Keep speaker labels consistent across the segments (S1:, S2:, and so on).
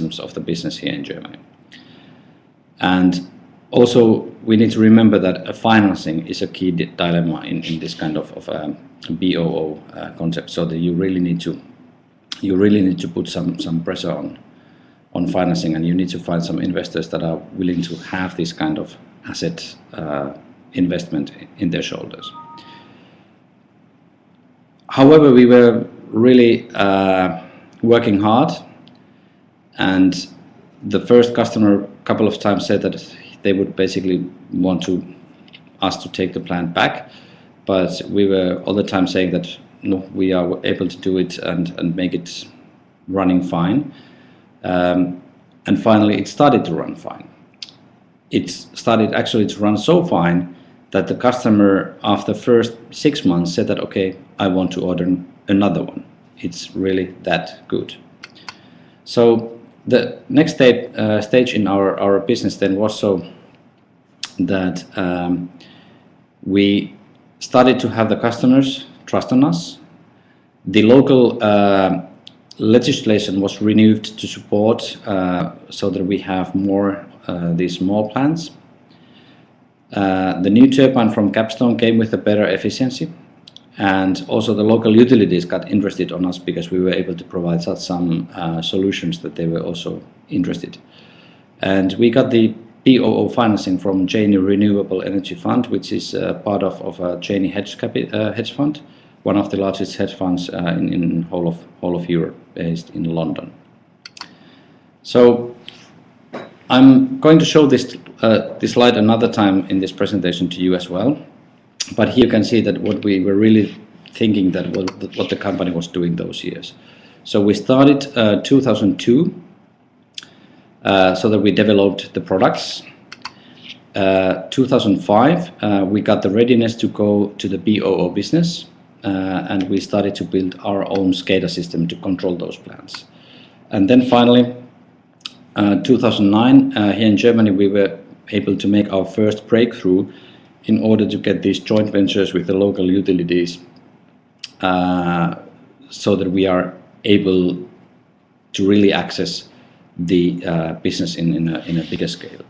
S1: of the business here in Germany. And also we need to remember that financing is a key dilemma in this kind of BOO concept, so that you really need to put some pressure on financing, and you need to find some investors that are willing to have this kind of asset investment in their shoulders. However, we were really working hard, and the first customer a couple of times said that they would basically want us to take the plant back, but we were all the time saying that no, we are able to do it and make it running fine. And finally it started to run fine. It started actually to run so fine that the customer after first 6 months said that, okay, I want to order another one. It's really that good. So the next stage in our business then was so that we started to have the customers trust on us. The local legislation was renewed to support so that we have more these small plants. The new turbine from Capstone came with a better efficiency, and also the local utilities got interested on us because we were able to provide such some solutions that they were also interested. And we got the BOO financing from Cheney Renewable Energy Fund, which is part of Cheney hedge fund, one of the largest hedge funds in whole of Europe, based in London. So I'm going to show this slide another time in this presentation to you as well. But here you can see that what we were really thinking that what the company was doing those years. So we started 2002, so that we developed the products. 2005 we got the readiness to go to the BOO business, and we started to build our own SCADA system to control those plants. And then finally 2009 here in Germany we were able to make our first breakthrough in order to get these joint ventures with the local utilities, so that we are able to really access the business in a bigger scale.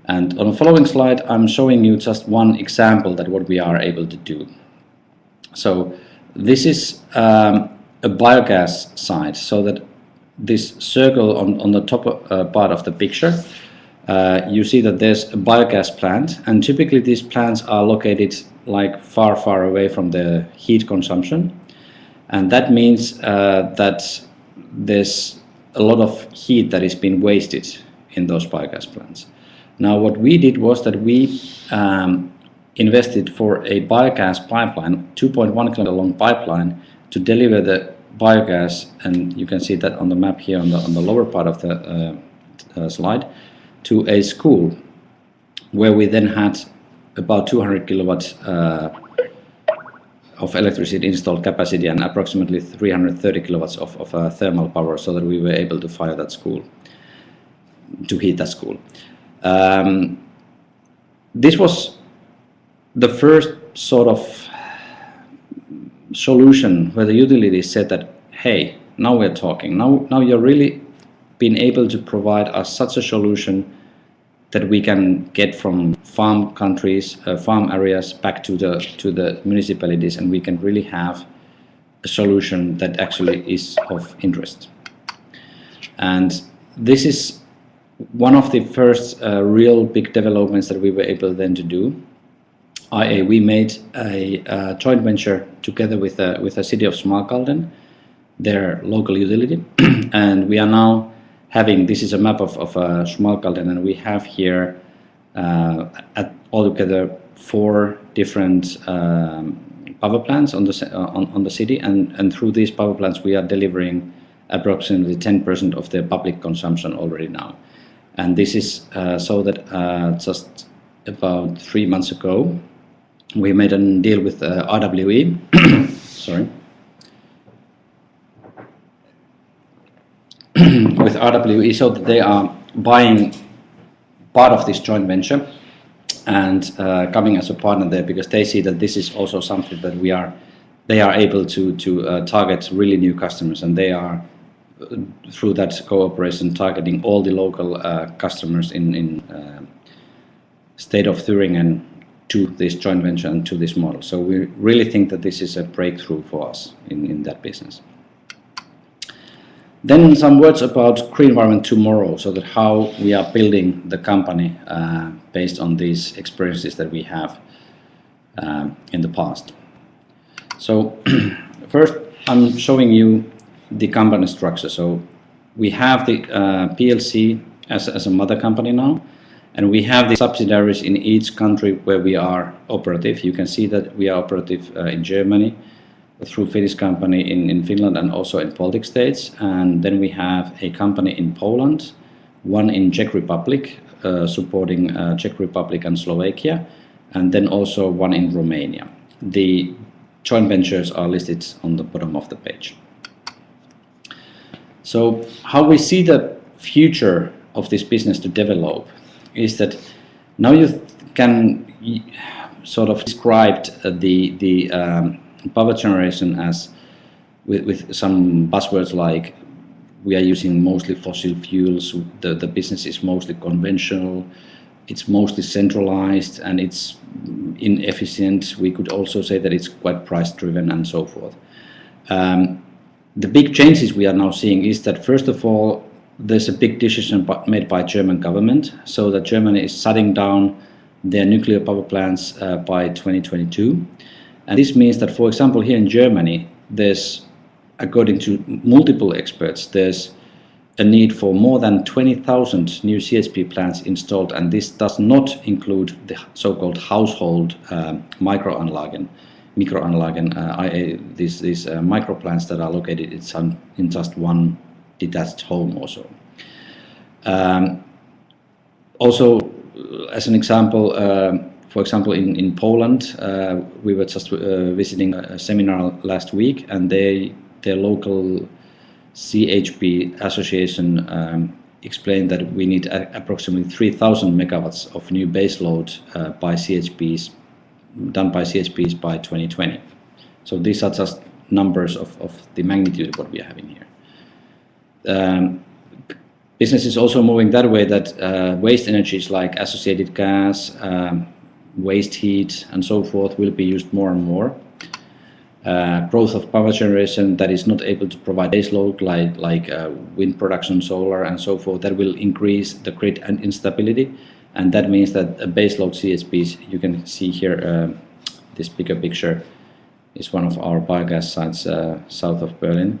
S1: And on the following slide I'm showing you just one example that what we are able to do. So this is a biogas site, so that this circle on the top part of the picture, you see that there's a biogas plant, and typically these plants are located like far away from the heat consumption, and that means that there's a lot of heat that is being wasted in those biogas plants. Now what we did was that we invested for a biogas pipeline, 2.1 kilometer long pipeline, to deliver the biogas, and you can see that on the map here on the lower part of the slide, to a school, where we then had about 200 kilowatts of electricity installed capacity and approximately 330 kilowatts of thermal power, so that we were able to fire that school, to heat that school. This was the first sort of solution where the utilities said that, hey, now we're talking, now you're really been able to provide us such a solution that we can get from farm countries, farm areas back to the municipalities, and we can really have a solution that actually is of interest. And this is one of the first real big developments that we were able then to do. We made a joint venture together with the city of Smalkalden, their local utility, and we are now having, this is a map of Smalkalden, and we have here altogether 4 different power plants on the city, and through these power plants we are delivering approximately 10% of the public consumption already now. And this is so that just about 3 months ago we made a deal with RWE sorry, with RWE, so that they are buying part of this joint venture and coming as a partner there, because they see that this is also something that they are able to target really new customers, and they are through that cooperation targeting all the local customers in state of Thüringen to this joint venture and to this model. So we really think that this is a breakthrough for us in that business. Then some words about Green Environment Tomorrow, so that how we are building the company based on these experiences that we have in the past. So first I'm showing you the company structure. So we have the PLC as a mother company now, and we have the subsidiaries in each country where we are operative. You can see that we are operative in Germany through Finnish company in Finland and also in Baltic states. And then we have a company in Poland, one in Czech Republic, supporting Czech Republic and Slovakia, and then also one in Romania. The joint ventures are listed on the bottom of the page. So how we see the future of this business to develop is that now you can sort of describe the power generation as with some buzzwords like we are using mostly fossil fuels, the business is mostly conventional, it's mostly centralized, and it's inefficient. We could also say that it's quite price driven and so forth. The big changes we are now seeing is that first of all there's a big decision made by German government, so that Germany is shutting down their nuclear power plants by 2022. And this means that, for example, here in Germany, there's, according to multiple experts, there's a need for more than 20,000 new CHP plants installed, and this does not include the so-called household microanlagen, i.e. these micro plants that are located in just one detached home or so. Also, as an example, for example, in Poland, we were just visiting a seminar last week, and their local CHP association explained that we need approximately 3,000 megawatts of new baseload by CHPs, done by CHPs by 2020. So these are just numbers of the magnitude of what we are having here. Business is also moving that way, that waste energies like associated gas, waste heat and so forth will be used more and more. Growth of power generation that is not able to provide base load like wind production, solar and so forth, that will increase the grid and instability, and that means that a base load CHPs, you can see here this bigger picture is one of our biogas sites south of Berlin,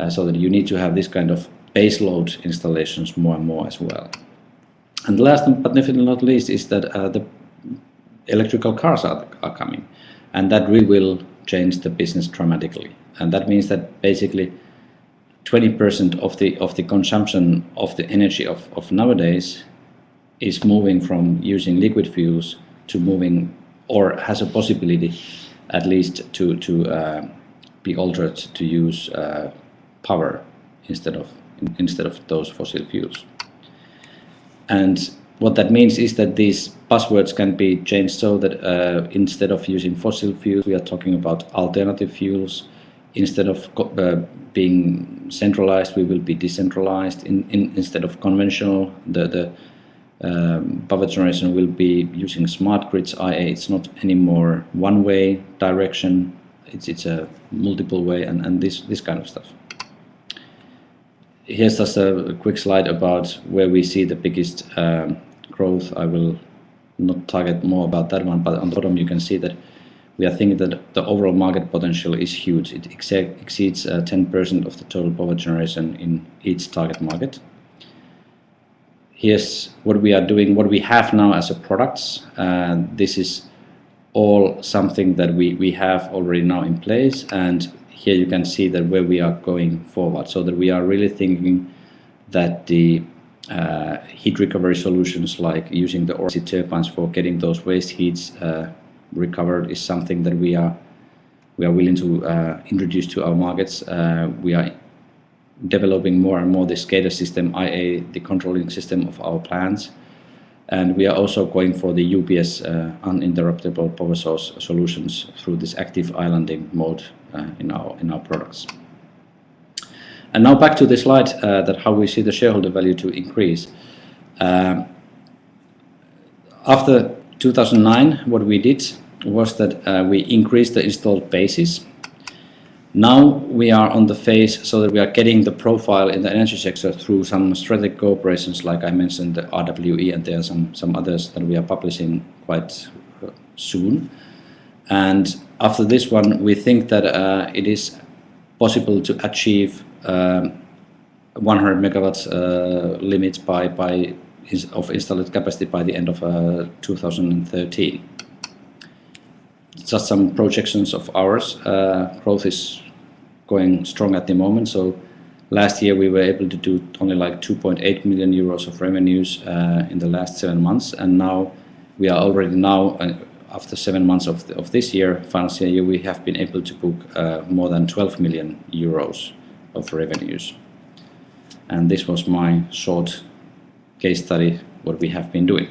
S1: so that you need to have this kind of base load installations more and more as well. And last but definitely not least is that the electrical cars are coming, and that really will change the business dramatically. And that means that basically 20% of the consumption of the energy of nowadays is moving from using liquid fuels to moving, or has a possibility at least to be altered to use power instead of those fossil fuels. And what that means is that these buzzwords can be changed so that instead of using fossil fuels, we are talking about alternative fuels. Instead of being centralized, we will be decentralized. Instead of conventional, the power generation will be using smart grids, i.e. it's not anymore one-way direction, it's a multiple way, and this kind of stuff. Here's just a quick slide about where we see the biggest growth. I will not target more about that one, but on the bottom you can see that we are thinking that the overall market potential is huge. It exceeds 10% of the total power generation in each target market. Here's what we are doing, what we have now as a products. This is all something that we have already now in place, and here you can see that where we are going forward, so that we are really thinking that the heat recovery solutions like using the RC turbines for getting those waste heats recovered is something that we are willing to introduce to our markets. We are developing more and more the SCADA system, i.e. the controlling system of our plants, and we are also going for the UPS uninterruptible power source solutions through this active islanding mode in our products. And now back to the slide that how we see the shareholder value to increase. After 2009, what we did was that we increased the installed bases. Now we are on the phase so that we are getting the profile in the energy sector through some strategic cooperations, like I mentioned, the RWE, and there are some others that we are publishing quite soon. And after this one, we think that it is possible to achieve 100 megawatts limit of installed capacity by the end of 2013. Just some projections of ours. Growth is going strong at the moment. So last year we were able to do only like 2.8 million euros of revenues in the last 7 months, and now we are already after 7 months of this year, financial year, we have been able to book more than 12 million euros of revenues. And this was my short case study what we have been doing.